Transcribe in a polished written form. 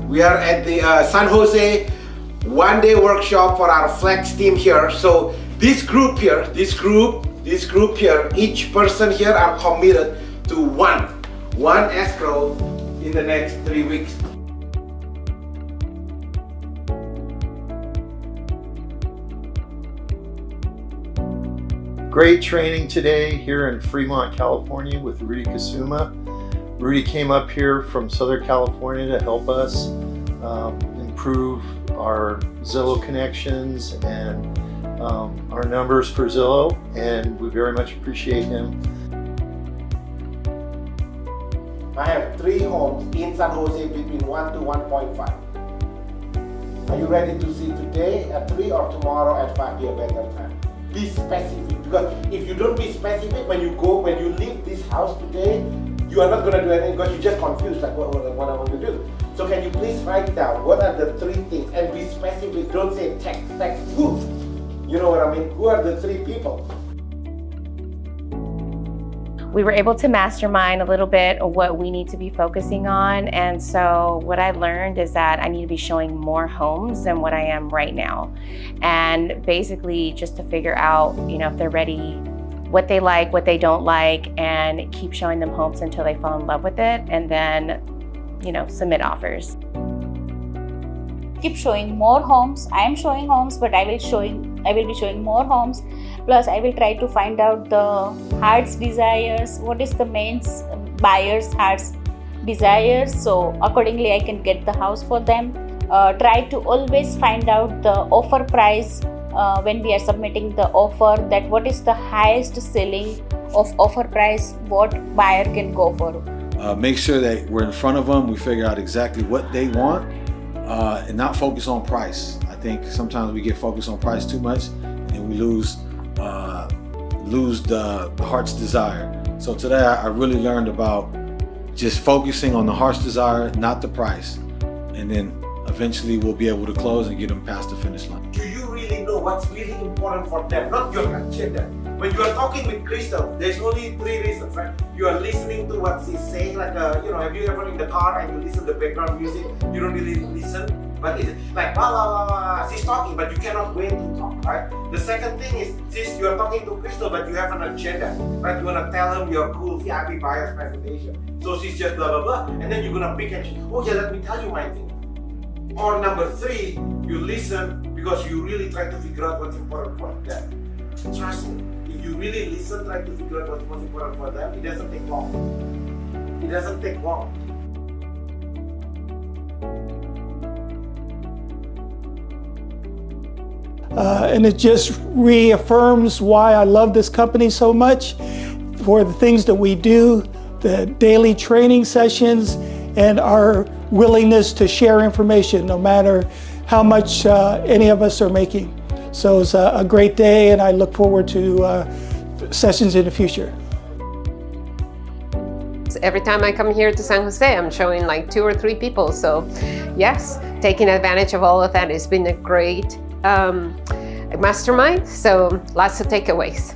We are at the San Jose one-day workshop for our flex team here. So this group here, each person here are committed to one escrow in the next 3 weeks. Great training today here in Fremont, California with Rudy Kasuma. Rudy came up here from Southern California to help us improve our Zillow connections and our numbers for Zillow, and we very much appreciate him. I have 3 homes in San Jose between 1 to 1.5. Are you ready to see today at 3 or tomorrow at 5 be a better time? Be specific, because if you don't be specific, when you leave this house today, you are not going to do anything because you're just confused, like what I want to do. So can you please write down what are the 3 things and be specific. Don't say text, who? You know what I mean? Who are the 3 people? We were able to mastermind a little bit of what we need to be focusing on. And so what I learned is that I need to be showing more homes than what I am right now. And basically just to figure out, if they're ready, what they like, what they don't like, and keep showing them homes until they fall in love with it, and then, submit offers. Keep showing more homes. I am showing homes, but I will be showing more homes. Plus, I will try to find out the heart's desires. What is the main buyer's heart's desires? So accordingly, I can get the house for them. Try to always find out the offer price when we are submitting the offer. That what is the highest selling of offer price? What buyer can go for? Make sure that we're in front of them. We figure out exactly what they want. And not focus on price. I think sometimes we get focused on price too much and we lose the heart's desire. So today I really learned about just focusing on the heart's desire, not the price. And then eventually we'll be able to close and get them past the finish line. Do you really know what's really important for them? Not your agenda. When you are talking with Crystal, there's only 3 reasons, right? You are listening to what she's saying, like, have you ever in the car and you listen to background music? You don't really listen, but it's like, she's talking, but you cannot wait to talk, right? The second thing is, since you are talking to Crystal, but you have an agenda, right? You want to tell them your cool VIP buyer's presentation. So she's just blah, blah, blah, and then you're going to pick and choose. Oh yeah, let me tell you my thing. Or number 3, you listen because you really try to figure out what's important for them. Trust me. If you really listen, try to figure out what's most important for them, it doesn't take long. It doesn't take long. And it just reaffirms why I love this company so much, for the things that we do, the daily training sessions, and our willingness to share information no matter how much any of us are making. So it's a great day, and I look forward to sessions in the future. Every time I come here to San Jose, I'm showing like 2 or 3 people. So yes, taking advantage of all of that. It's been a great mastermind, so lots of takeaways.